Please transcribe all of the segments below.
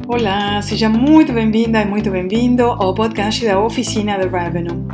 Olá, seja muito bem-vinda e muito bem-vindo ao podcast da Oficina de Revenue.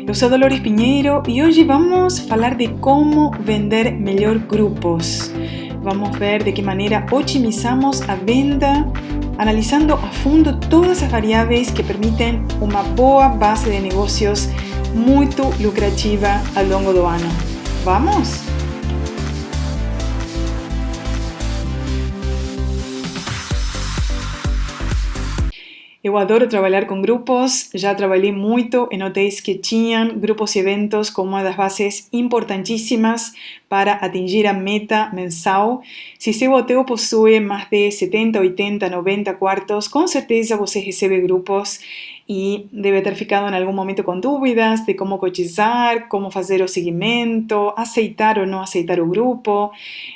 Eu sou Dolores Pinheiro e hoje vamos falar de como vender melhor grupos. Vamos ver de que maneira otimizamos a venda, analisando a fundo todas as variáveis que permitem uma boa base de negócios muito lucrativa ao longo do ano. Vamos? Eu adoro trabalhar com grupos, já trabalhei muito em hotéis que tinham grupos e eventos como uma das bases importantíssimas para atingir a meta mensal. Se seu hotel possui mais de 70, 80, 90 quartos, com certeza você recebe grupos e deve ter ficado em algum momento com dúvidas de como cotizar, como fazer o seguimento, aceitar ou não aceitar o grupo.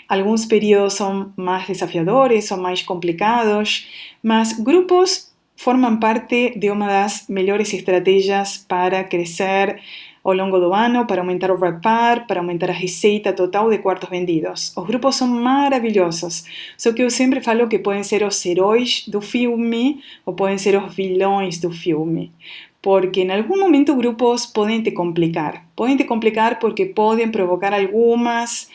Alguns períodos são mais desafiadores ou mais complicados, mas grupos forman parte de uma das melhores estratégias para crescer ao longo do ano, para aumentar o RevPAR, para aumentar a receita total de quartos vendidos. Os grupos são maravilhosos, só que eu sempre falo que podem ser os heróis do filme ou podem ser os vilões do filme. Porque em algum momento grupos podem te complicar. Podem te complicar porque podem provocar algumas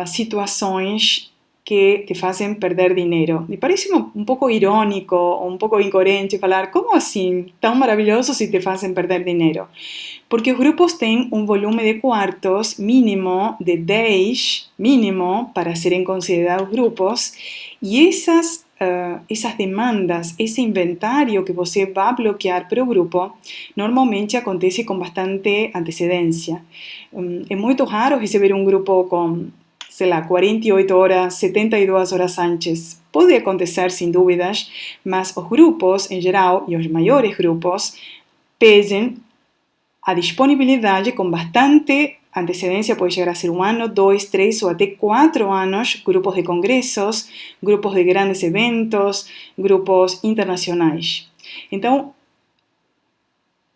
situações que te fazem perder dinheiro. Me parece um pouco irônico, um pouco incoerente falar como assim, tão maravilhoso se te fazem perder dinheiro. Porque os grupos têm um volume de quartos mínimo de 10, mínimo, para serem considerados grupos, e essas demandas, esse inventário que você vai bloquear para o grupo, normalmente acontece com bastante antecedência. É muito raro receber um grupo com 48 horas, 72 horas antes. Pode acontecer sem dúvidas, mas os grupos, em geral, e os maiores grupos, pedem a disponibilidade com bastante antecedência, pode chegar a ser 1 ano, 2, 3 ou até 4 anos, grupos de congressos, grupos de grandes eventos, grupos internacionais. Então,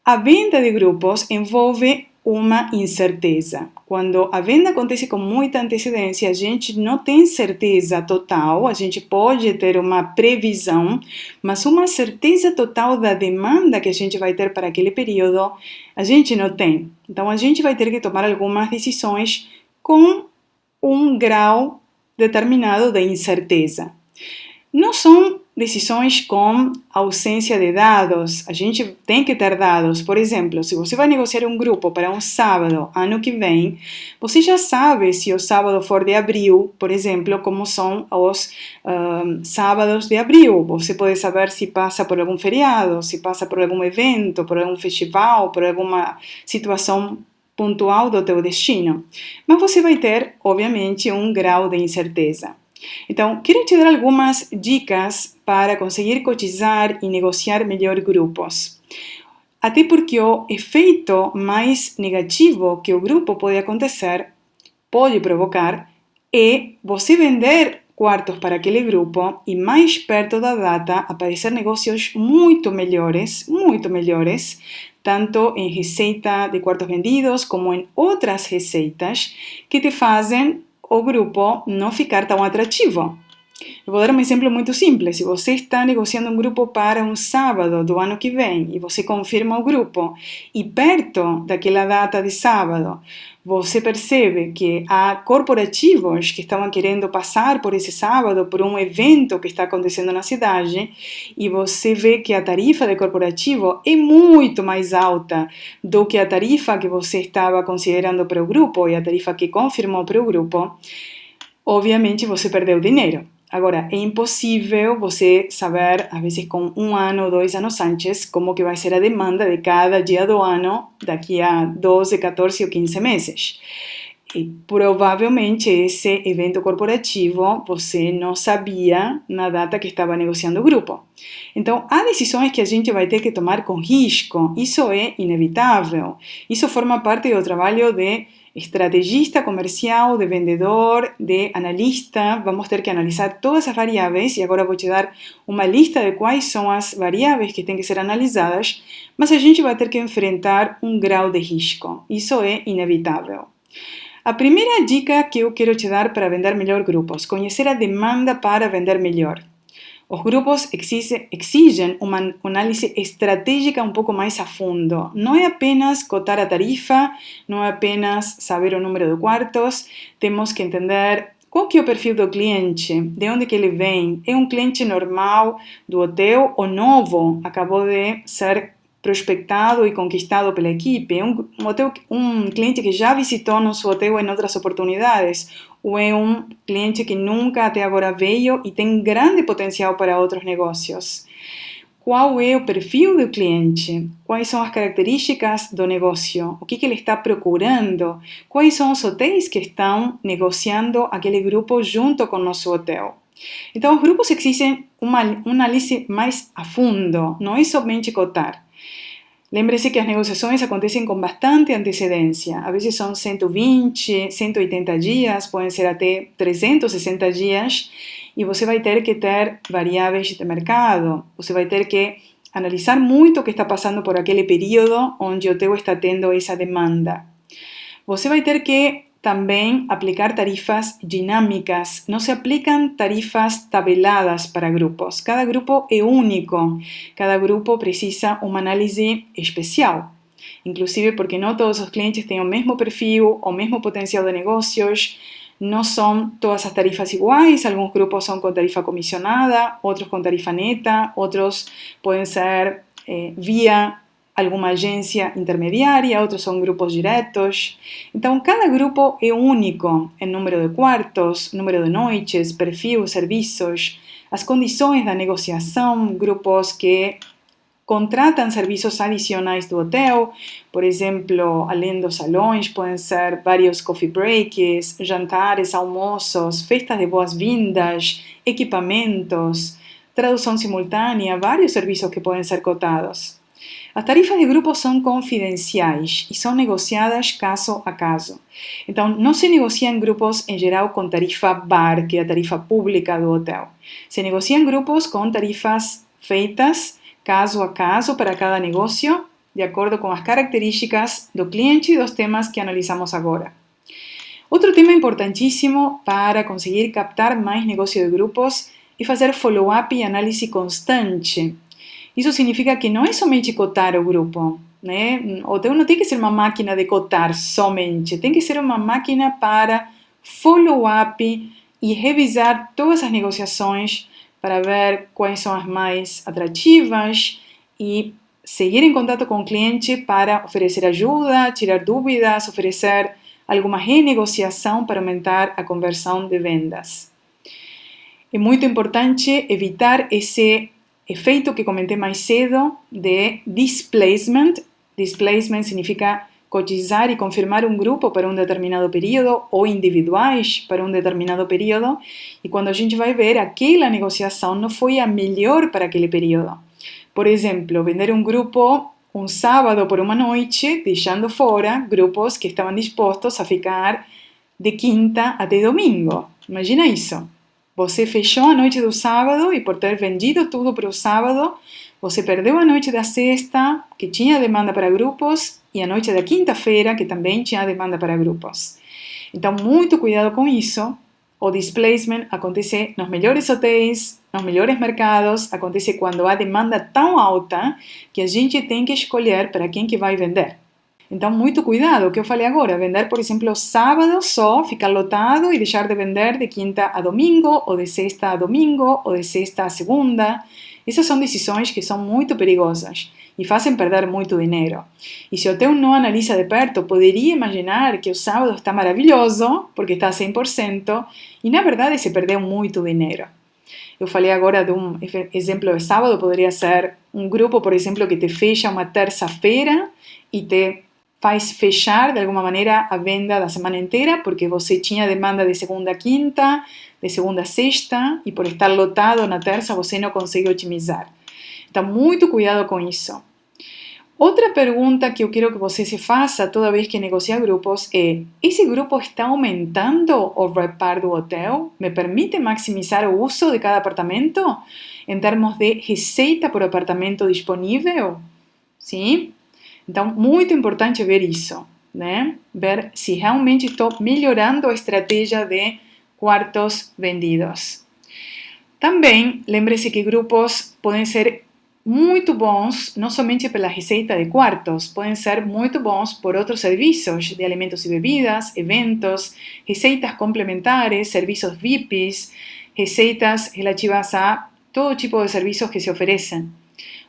a venda de grupos envolve uma incerteza. Quando a venda acontece com muita antecedência, a gente não tem certeza total, a gente pode ter uma previsão, mas uma certeza total da demanda que a gente vai ter para aquele período, a gente não tem. Então, a gente vai ter que tomar algumas decisões com um grau determinado de incerteza. Não são decisões com ausência de dados. A gente tem que ter dados. Por exemplo, se você vai negociar um grupo para um sábado, ano que vem, você já sabe se o sábado for de abril, por exemplo, como são os sábados de abril. Você pode saber se passa por algum feriado, se passa por algum evento, por algum festival, por alguma situação pontual do teu destino. Mas você vai ter, obviamente, um grau de incerteza. Então, quero te dar algumas dicas para conseguir cotizar e negociar melhor grupos. Até porque o efeito mais negativo que o grupo pode provocar, é você vender quartos para aquele grupo e mais perto da data aparecer negócios muito melhores, tanto em receita de quartos vendidos como em outras receitas que te fazem o grupo não ficar tão atrativo. Eu vou dar um exemplo muito simples. Se você está negociando um grupo para um sábado do ano que vem e você confirma o grupo e perto daquela data de sábado você percebe que há corporativos que estavam querendo passar por esse sábado por um evento que está acontecendo na cidade e você vê que a tarifa de corporativo é muito mais alta do que a tarifa que você estava considerando para o grupo e a tarifa que confirmou para o grupo, obviamente você perdeu dinheiro. Agora, é impossível você saber, às vezes com 1 ano ou 2 anos antes, como que vai ser a demanda de cada dia do ano daqui a 12, 14 ou 15 meses. E provavelmente esse evento corporativo você não sabia na data que estava negociando o grupo. Então, há decisões que a gente vai ter que tomar com risco. Isso é inevitável. Isso forma parte do trabalho de estrategista comercial, de vendedor, de analista. Vamos ter que analisar todas as variáveis e agora vou te dar uma lista de quais são as variáveis que têm que ser analisadas, mas a gente vai ter que enfrentar um grau de risco. Isso é inevitável. A primeira dica que eu quero te dar para vender melhor grupos: conhecer a demanda para vender melhor. Os grupos exigem uma análise estratégica um pouco mais a fundo. Não é apenas cotar a tarifa, não é apenas saber o número de quartos, temos que entender qual que é o perfil do cliente, de onde que ele vem. É um cliente normal do hotel ou novo, acabou de ser prospectado e conquistado pela equipe? É um cliente que já visitou nosso hotel em outras oportunidades? Ou é um cliente que nunca até agora veio e tem grande potencial para outros negócios? Qual é o perfil do cliente? Quais são as características do negócio? O que ele está procurando? Quais são os hotéis que estão negociando aquele grupo junto com o nosso hotel? Então, os grupos exigem uma análise mais a fundo, não é somente cotar. Lembre-se que as negociações acontecem com bastante antecedência. Às vezes são 120, 180 dias, podem ser até 360 dias, e você vai ter que ter variáveis de mercado. Você vai ter que analisar muito o que está passando por aquele período onde o hotel está tendo essa demanda. Você vai ter que também aplicar tarifas dinâmicas. Não se aplicam tarifas tabeladas para grupos. Cada grupo é único. Cada grupo precisa uma análise especial. Inclusive porque não todos os clientes têm o mesmo perfil, o mesmo potencial de negócios. Não são todas as tarifas iguais. Alguns grupos são com tarifa comissionada, outros com tarifa neta, outros podem ser via alguma agência intermediária, outros são grupos diretos. Então, cada grupo é único em número de quartos, número de noites, perfil, serviços, as condições da negociação, grupos que contratam serviços adicionais do hotel, por exemplo, além dos salões, podem ser vários coffee breaks, jantares, almoços, festas de boas-vindas, equipamentos, tradução simultânea, vários serviços que podem ser cotados. As tarifas de grupo são confidenciais e são negociadas caso a caso. Então, não se negociam grupos em geral com tarifa bar, que é a tarifa pública do hotel. Se negociam grupos com tarifas feitas caso a caso para cada negócio, de acordo com as características do cliente e dos temas que analisamos agora. Outro tema importantíssimo para conseguir captar mais negócio de grupos é fazer follow-up e análise constante. Isso significa que não é somente cotar o grupo, né? O hotel não tem que ser uma máquina de cotar somente, tem que ser uma máquina para follow-up e revisar todas as negociações para ver quais são as mais atrativas e seguir em contato com o cliente para oferecer ajuda, tirar dúvidas, oferecer alguma renegociação para aumentar a conversão de vendas. É muito importante evitar esse efeito que comentei mais cedo de displacement. Displacement significa cotizar e confirmar um grupo para um determinado período ou individuais para um determinado período, e quando a gente vai ver, aquela negociação não foi a melhor para aquele período. Por exemplo, vender um grupo um sábado por uma noite, deixando fora grupos que estavam dispostos a ficar de quinta até domingo. Imagina isso. Você fechou a noite do sábado e por ter vendido tudo para o sábado, você perdeu a noite da sexta, que tinha demanda para grupos, e a noite da quinta-feira, que também tinha demanda para grupos. Então, muito cuidado com isso. O displacement acontece nos melhores hotéis, nos melhores mercados, acontece quando há demanda tão alta que a gente tem que escolher para quem que vai vender. Então, muito cuidado, o que eu falei agora, vender, por exemplo, sábado só, ficar lotado e deixar de vender de quinta a domingo, ou de sexta a domingo, ou de sexta a segunda. Essas são decisões que são muito perigosas e fazem perder muito dinheiro. E se o hotel não analisa de perto, poderia imaginar que o sábado está maravilhoso, porque está a 100%, e na verdade se perdeu muito dinheiro. Eu falei agora de um exemplo de sábado, poderia ser um grupo, por exemplo, que te fecha uma terça-feira e te faz fechar de alguma maneira a venda da semana inteira, porque você tinha demanda de segunda a quinta, de segunda a sexta, e por estar lotado na terça você não consegue otimizar. Então, muito cuidado com isso. Outra pergunta que eu quero que você se faça toda vez que negocia grupos é: esse grupo está aumentando o RevPAR do hotel? Me permite maximizar o uso de cada apartamento em termos de receita por apartamento disponível? Sim? Então, muito importante ver isso, né? Ver se realmente estou melhorando a estratégia de quartos vendidos. Também, lembre-se que grupos podem ser muito bons, não somente pela receita de quartos, podem ser muito bons por outros serviços de alimentos e bebidas, eventos, receitas complementares, serviços VIPs, receitas relativas a todo tipo de serviços que se oferecem.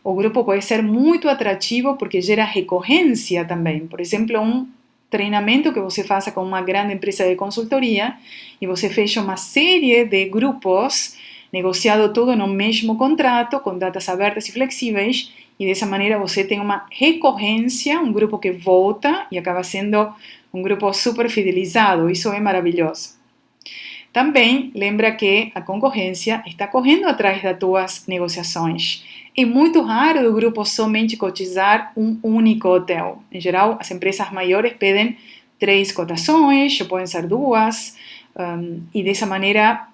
O grupo pode ser muito atrativo porque gera recorrência também. Por exemplo, um treinamento que você faça com uma grande empresa de consultoria e você fecha uma série de grupos negociado tudo no mesmo contrato, com datas abertas e flexíveis, e dessa maneira você tem uma recorrência, um grupo que volta e acaba sendo um grupo super fidelizado. Isso é maravilhoso. Também lembra que a concorrência está correndo atrás das tuas negociações. É muito raro o grupo somente cotizar um único hotel. Em geral, as empresas maiores pedem 3 cotações, ou podem ser 2, e dessa maneira,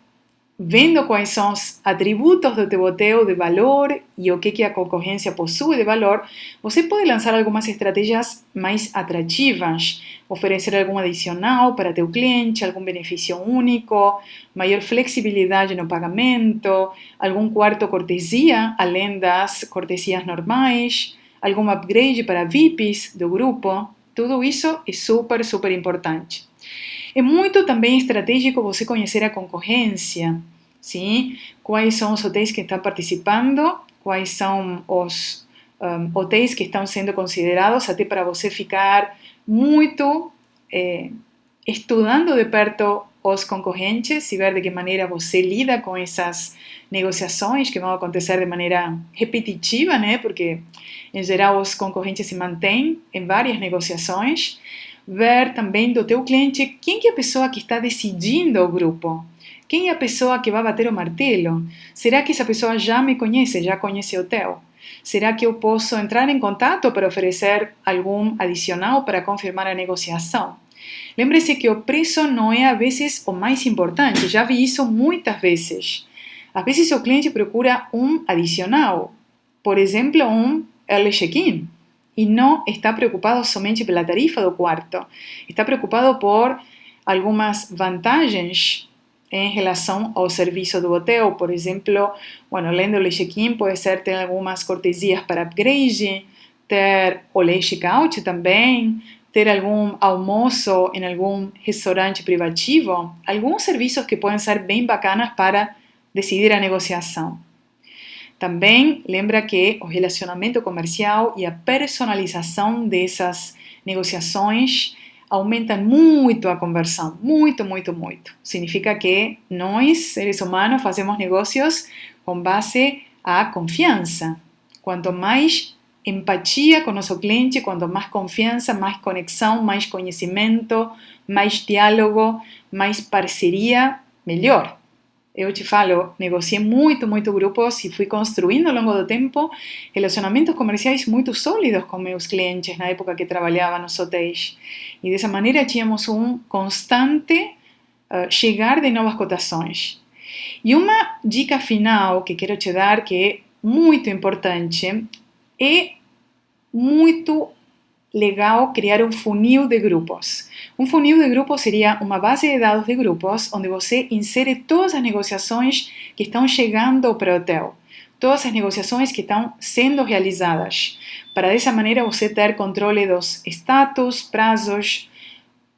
vendo quais são os atributos do teu hotel de valor e o que a concorrência possui de valor, você pode lançar algumas estratégias mais atrativas, oferecer algum adicional para teu cliente, algum benefício único, maior flexibilidade no pagamento, algum quarto cortesia, além das cortesias normais, algum upgrade para VIPs do grupo. Tudo isso é super, super importante. É muito também estratégico você conhecer a concorrência, sim? Quais são os hotéis que estão participando, quais são os hotéis que estão sendo considerados, até para você ficar muito estudando de perto os concorrentes e ver de que maneira você lida com essas negociações que vão acontecer de maneira repetitiva, né? Porque, em geral, os concorrentes se mantêm em várias negociações. Ver também do teu cliente quem que é a pessoa que está decidindo o grupo. Quem é a pessoa que vai bater o martelo? Será que essa pessoa já me conhece, já conhece o hotel? Será que eu posso entrar em contato para oferecer algum adicional para confirmar a negociação? Lembre-se que o preço não é, às vezes, o mais importante. Já vi isso muitas vezes. Às vezes o cliente procura um adicional. Por exemplo, um early check-in. E não está preocupado somente pela tarifa do quarto. Está preocupado por algumas vantagens em relação ao serviço do hotel. Por exemplo, além do late check-in, pode ser ter algumas cortesias para upgrade, ter o late check-out também, ter algum almoço em algum restaurante privativo. Alguns serviços que podem ser bem bacanas para decidir a negociação. Também lembra que o relacionamento comercial e a personalização dessas negociações aumentam muito a conversão, muito, muito, muito. Significa que nós, seres humanos, fazemos negócios com base à confiança. Quanto mais empatia com nosso cliente, quanto mais confiança, mais conexão, mais conhecimento, mais diálogo, mais parceria, melhor. Eu te falo, negociei muito, muito grupos e fui construindo ao longo do tempo relacionamentos comerciais muito sólidos com meus clientes na época que trabalhava nos hotéis. E dessa maneira tínhamos um constante chegar de novas cotações. E uma dica final que quero te dar, que é muito importante, é muito legal criar um funil de grupos. Um funil de grupos seria uma base de dados de grupos onde você insere todas as negociações que estão chegando para o hotel, todas as negociações que estão sendo realizadas, para dessa maneira você ter controle dos status, prazos,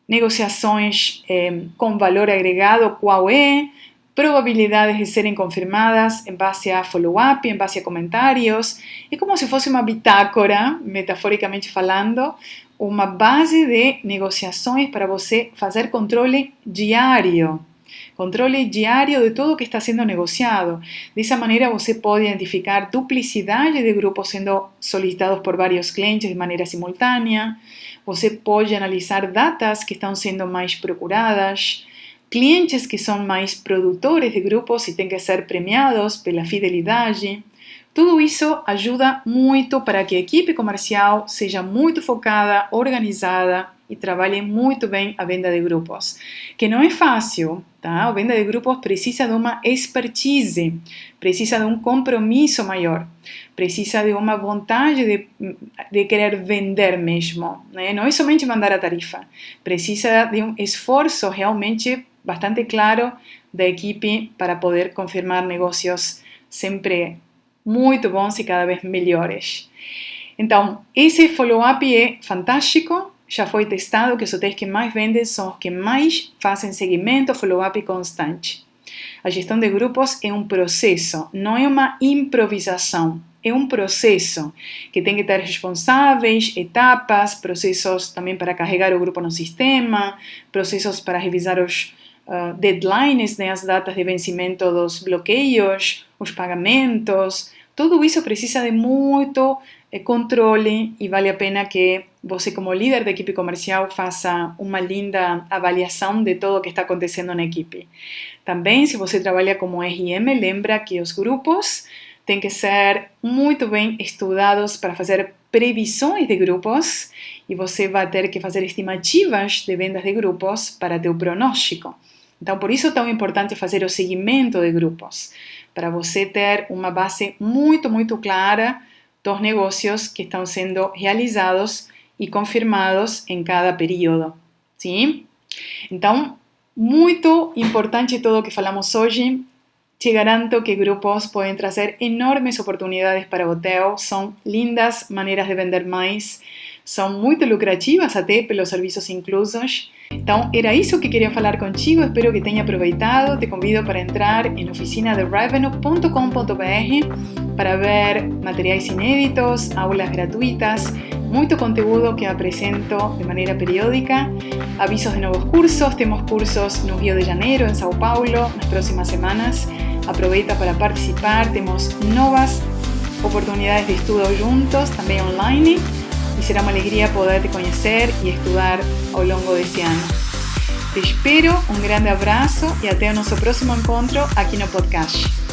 negociações com valor agregado, qual é, probabilidades de serem confirmadas em base a follow-up, em base a comentários. É como se fosse uma bitácora, metaforicamente falando, uma base de negociações para você fazer controle diário de tudo o que está sendo negociado. Dessa maneira você pode identificar duplicidade de grupos sendo solicitados por vários clientes de maneira simultânea, você pode analisar datas que estão sendo mais procuradas, clientes que são mais produtores de grupos e têm que ser premiados pela fidelidade. Tudo isso ajuda muito para que a equipe comercial seja muito focada, organizada e trabalhe muito bem a venda de grupos. Que não é fácil, tá? A venda de grupos precisa de uma expertise, precisa de um compromisso maior, precisa de uma vontade de querer vender mesmo, né? Não é somente mandar a tarifa, precisa de um esforço realmente bastante claro da equipe para poder confirmar negócios sempre muito bons e cada vez melhores. Então, esse follow-up é fantástico, já foi testado que os hotéis que mais vendem são os que mais fazem seguimento, follow-up constante. A gestão de grupos é um processo, não é uma improvisação. É um processo que tem que ter responsáveis, etapas, processos também para carregar o grupo no sistema, processos para revisar os deadlines, né, as datas de vencimento dos bloqueios, os pagamentos. Tudo isso precisa de muito controle e vale a pena que você, como líder da equipe comercial, faça uma linda avaliação de tudo o que está acontecendo na equipe. Também, se você trabalha como RM, lembra que os grupos têm que ser muito bem estudados para fazer previsões de grupos e você vai ter que fazer estimativas de vendas de grupos para ter o pronóstico. Então, por isso é tão importante fazer o seguimento de grupos, para você ter uma base muito, muito clara dos negócios que estão sendo realizados e confirmados em cada período. Sim? Então, muito importante tudo o que falamos hoje. Te garanto que grupos podem trazer enormes oportunidades para o hotel, são lindas maneiras de vender mais, são muito lucrativas até pelos serviços inclusos. Então, era isso que queria falar contigo, espero que tenha aproveitado. Te convido para entrar em oficinaderevenue.com.br para ver materiais inéditos, aulas gratuitas, muito conteúdo que apresento de maneira periódica, avisos de novos cursos, temos cursos no Rio de Janeiro, em São Paulo, nas próximas semanas. Aproveita para participar, temos novas oportunidades de estudo juntos, também online, e será uma alegria poder te conhecer e estudar ao longo desse ano. Te espero, um grande abraço e até o nosso próximo encontro aqui no podcast.